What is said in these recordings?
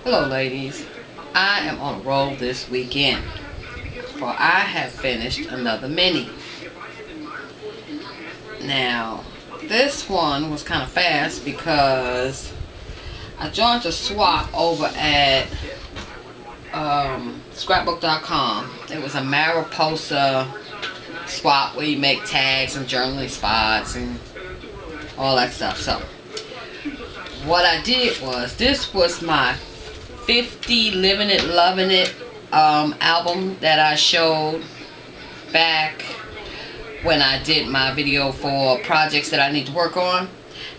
Hello ladies, I am on a roll this weekend, for I have finished another mini. Now, this one was kind of fast because I joined a swap over at scrapbook.com. It was a mariposa swap where you make tags and journaling spots and all that stuff. So, what I did was, this was my 50 Living It, Loving It album that I showed back when I did my video for projects that I need to work on.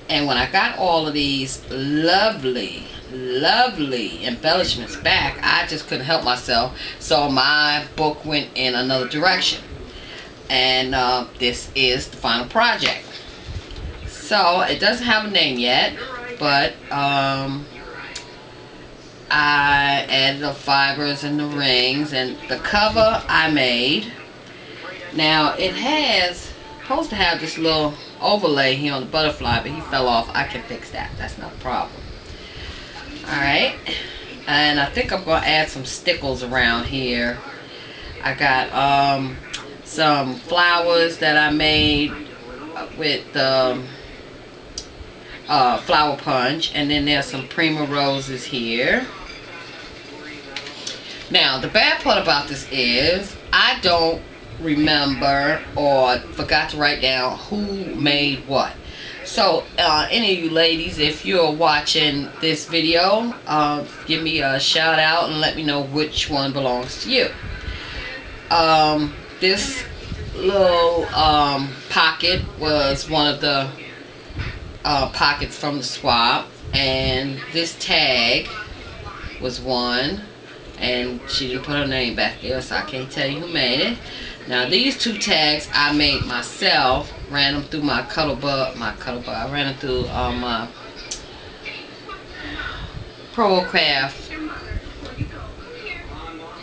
And when I got all of these lovely embellishments back, I just couldn't help myself. So my book went in another direction. And this is the final project. So it doesn't have a name yet, but I added the fibers and the rings, and the cover I made. Now it has supposed to have this little overlay here on the butterfly, but he fell off. I can fix that. That's not a problem. Alright, and I think I'm going to add some stickles around here. I got some flowers that I made with the flower punch, and then there's some prima roses here. Now the bad part about this is I don't remember or forgot to write down who made what. So any of you ladies, if you're watching this video, give me a shout out and let me know which one belongs to you. This little pocket was one of the pockets from the swap, and this tag was one, and she didn't put her name back there, so I can't tell you who made it. Now these two tags I made myself, ran them through my Cuttlebug, I ran them through my ProCraft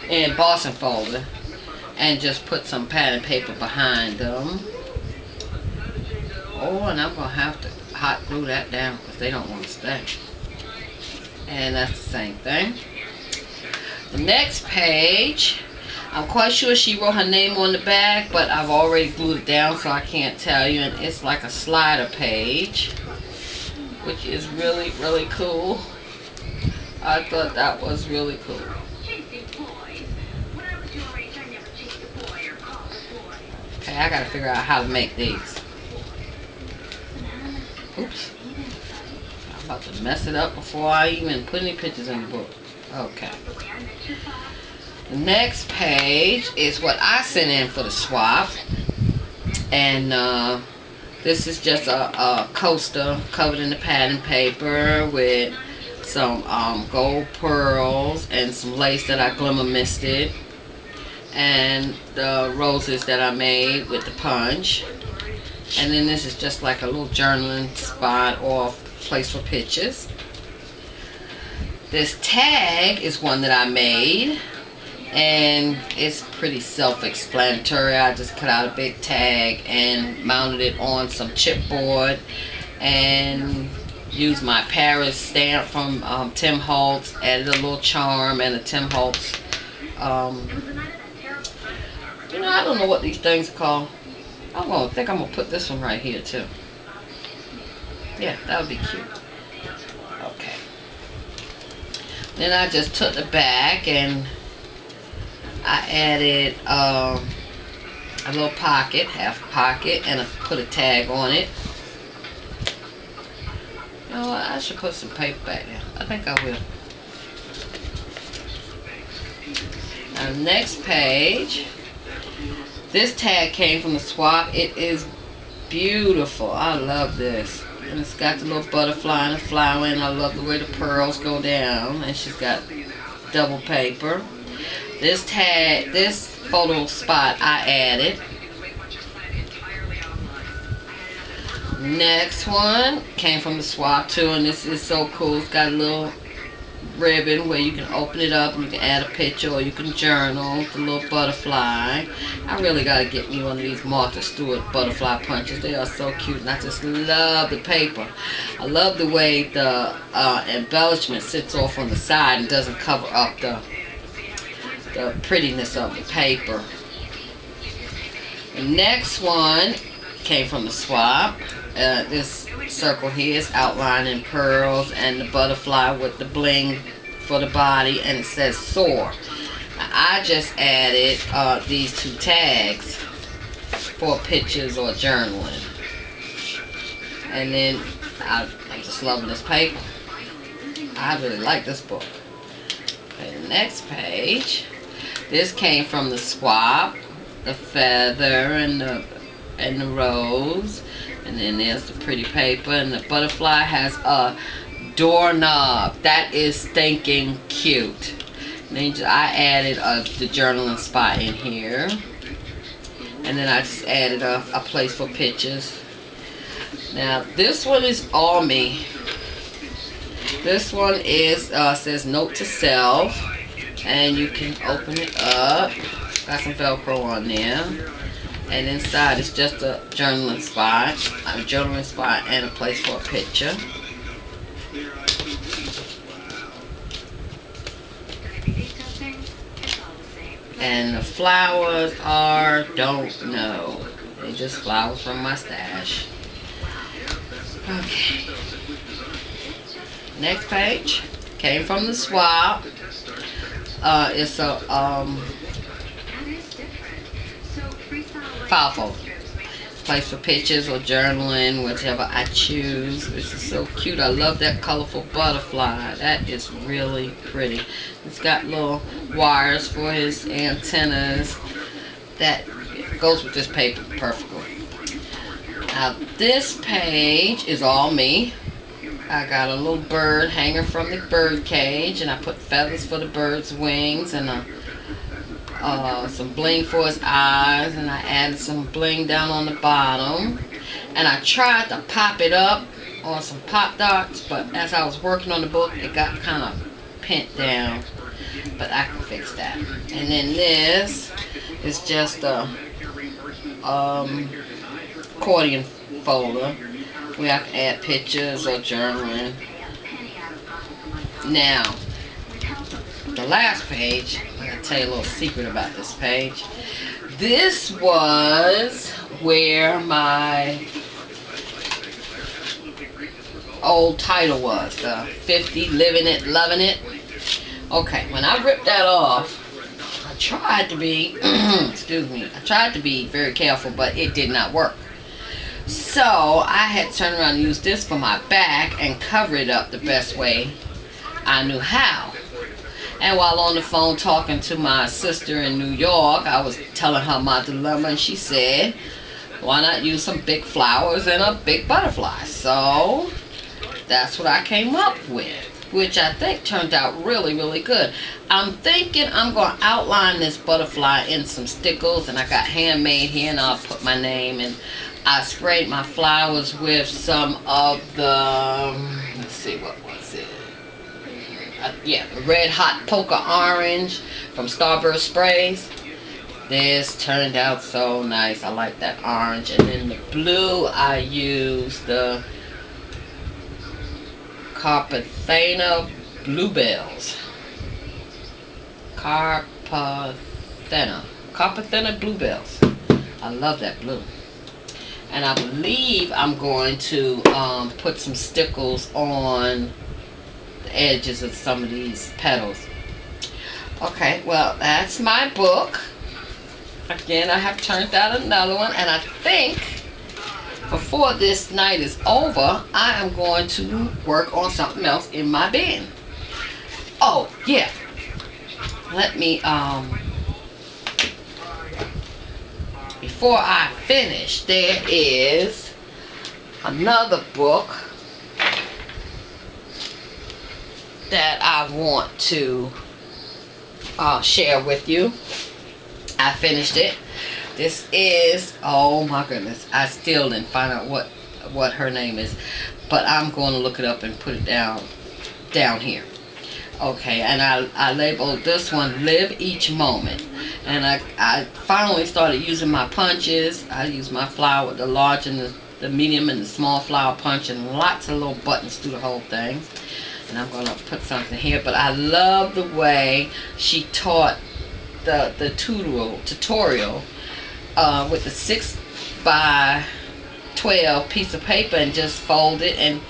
embossing folder, and just put some pattern paper behind them. Oh, and I'm going to have to hot glue that down because they don't want to stay. And that's the same thing. The next page, I'm quite sure she wrote her name on the back, but I've already glued it down, so I can't tell you. And it's like a slider page, which is really cool. I thought that was really cool. Okay, I gotta figure out how to make these. Oops. I'm about to mess it up before I even put any pictures in the book. Okay. The next page is what I sent in for the swap. And this is just a coaster covered in the pattern paper with some gold pearls and some lace that I glimmer misted. And the roses that I made with the punch. And then this is just like a little journaling spot or place for pictures. This tag is one that I made, and it's pretty self-explanatory. I just cut out a big tag and mounted it on some chipboard and used my Paris stamp from Tim Holtz, added a little charm and a Tim Holtz. I don't know what these things are called. I think I'm going to put this one right here too. Yeah, that would be cute. Okay. Then I just took the back and I added a little pocket, half a pocket, and I put a tag on it. You know what? I should put some paper back there. I think I will. Now, the next page. This tag came from the swap. It is beautiful. I love this. And it's got the little butterfly and the flower, and I love the way the pearls go down. And she's got double paper. This tag, this photo spot I added. Next one came from the swap too, and this is so cool. It's got a little ribbon where you can open it up and you can add a picture or you can journal the little butterfly. I really gotta get me one of these Martha Stewart butterfly punches. They are so cute and I just love the paper. I love the way the embellishment sits off on the side and doesn't cover up the prettiness of the paper. The next one came from the swap. This circle here is outlined in pearls and the butterfly with the bling for the body, and it says soar. I just added these two tags for pictures or journaling. And then I'm just loving this paper. I really like this book. Okay, the next page. This came from the swap. The feather and the rose, and then there's the pretty paper, and the butterfly has a doorknob. That is stinking cute. And then I added the journaling spot in here, and then I just added a place for pictures. Now this one is all me. This one is says note to self, and you can open it up. Got some Velcro on there, and inside is just a journaling spot, and a place for a picture. And the flowers are, don't know. They just flowers from my stash. Okay. Next page came from the swap. It's a file folder. Place for pictures or journaling, whichever I choose. This is so cute. I love that colorful butterfly. That is really pretty. It's got little wires for his antennas. That goes with this paper perfectly. Now this page is all me. I got a little bird hanger from the bird cage, and I put feathers for the bird's wings, and some bling for his eyes, and I added some bling down on the bottom, and I tried to pop it up on some pop dots, but as I was working on the book it got kind of pent down, but I can fix that. And then this is just a accordion folder where I can add pictures or journaling. Now the last page, I'm going to tell you a little secret about this page. This was where my old title was, the 50 Living It, Loving It. Okay, when I ripped that off, I tried to be, excuse me, I tried to be very careful, but it did not work. So I had to turn around and use this for my back and cover it up the best way I knew how. And while on the phone talking to my sister in New York, I was telling her my dilemma, and she said, why not use some big flowers and a big butterfly? So that's what I came up with, which I think turned out really, really good. I'm thinking I'm going to outline this butterfly in some stickles, and I got handmade here, and I'll put my name, and I sprayed my flowers with some of the, let's see, what was it? Yeah, the Red Hot Polka Orange from Starburst Sprays. This turned out so nice. I like that orange. And then the blue, I used the Carpathena Bluebells. Carpathena Bluebells. I love that blue. And I believe I'm going to put some stickles on the edges of some of these petals. Okay, well, that's my book. Again, I have turned out another one, and I think before this night is over, I am going to work on something else in my bin. Oh, yeah. Let me, before I finish, there is another book that I want to share with you. I finished it. This is, oh my goodness, I still didn't find out what her name is, but I'm going to look it up and put it down here. Okay, and I labeled this one Live Each Moment. And I finally started using my punches. I use my flower, the large and the medium and the small flower punch, and lots of little buttons through the whole thing. And I'm going to put something here. But I love the way she taught the tutorial with the 6 by 12 piece of paper, and just fold it, and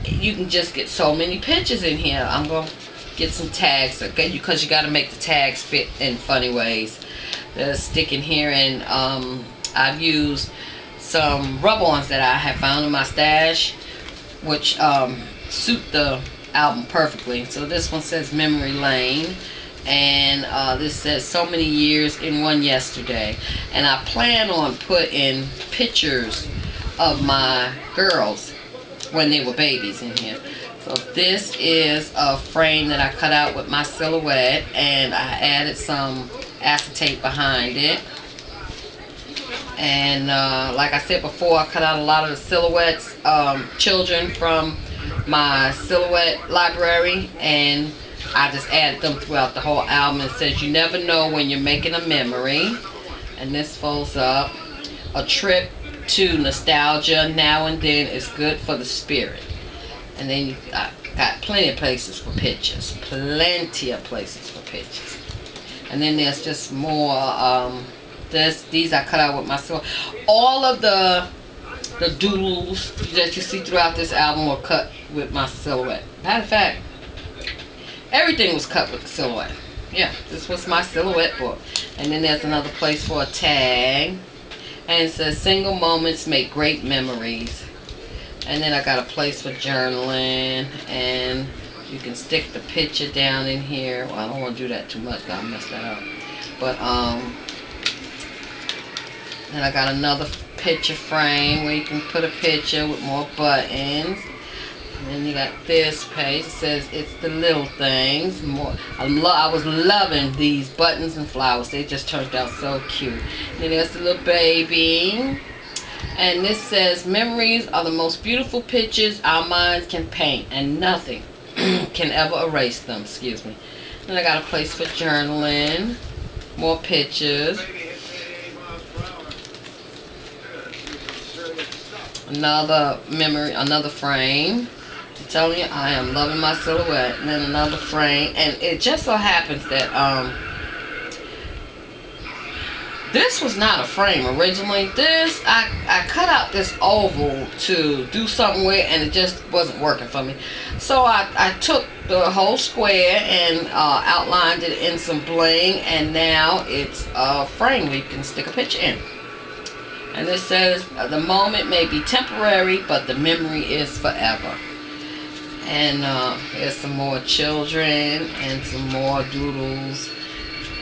you can just get so many pictures in here. I'm going to get some tags, okay, because you got to make the tags fit in funny ways. They'll stick in here, and I've used some rub-ons that I have found in my stash, which suit the album perfectly. So this one says Memory Lane, and this says so many years in one yesterday. And I plan on putting pictures of my girls when they were babies in here. So this is a frame that I cut out with my silhouette, and I added some acetate behind it. And like I said before, I cut out a lot of the silhouettes, children from my silhouette library, and I just added them throughout the whole album. It says you never know when you're making a memory. And this folds up. A trip to nostalgia now and then is good for the spirit. And then you got plenty of places for pictures. Plenty of places for pictures. And then there's just more. These I cut out with my silhouette. All of the doodles that you see throughout this album were cut with my silhouette. Matter of fact, everything was cut with the silhouette. Yeah, this was my silhouette book. And then there's another place for a tag. And it says, single moments make great memories. And then I got a place for journaling. And you can stick the picture down in here. Well, I don't want to do that too much, because I'll mess that up. But, then I got another picture frame where you can put a picture with more buttons. And then you got this page. It says it's the little things. I was loving these buttons and flowers. They just turned out so cute. And then there's the little baby. And this says memories are the most beautiful pictures our minds can paint, and nothing can ever erase them. Excuse me. Then I got a place for journaling. More pictures. Another memory, another frame. I'm telling you, I am loving my silhouette. And then another frame. And it just so happens that this was not a frame originally. This, I cut out this oval to do something with, and it just wasn't working for me. So I took the whole square and outlined it in some bling, and now it's a frame where you can stick a picture in. And this says, the moment may be temporary, but the memory is forever. And here's some more children, and some more doodles,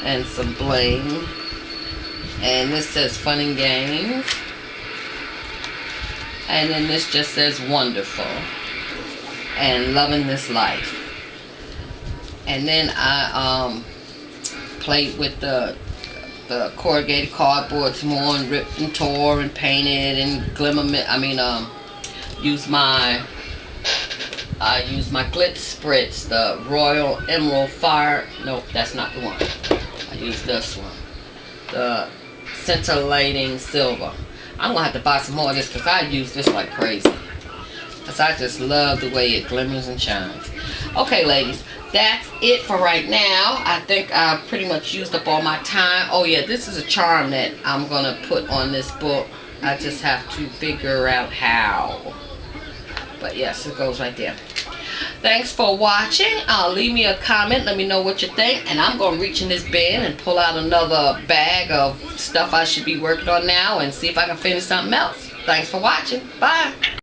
and some bling. And this says fun and games. And then this just says wonderful. And loving this life. And then I played with the corrugated cardboard some more, and ripped and tore and painted and I used my glitz spritz, the Royal Emerald Fire. Nope, that's not the one. I used this one, the Scintillating Silver. I'm gonna have to buy some more of this, because I use this like crazy, because I just love the way it glimmers and shines. Okay, ladies, that's it for right now. I think I pretty much used up all my time. Oh yeah, this is a charm that I'm gonna put on this book. I just have to figure out how. But yes, it goes right there. Thanks for watching. Leave me a comment. Let me know what you think. And I'm going to reach in this bin and pull out another bag of stuff I should be working on now, and see if I can finish something else. Thanks for watching. Bye.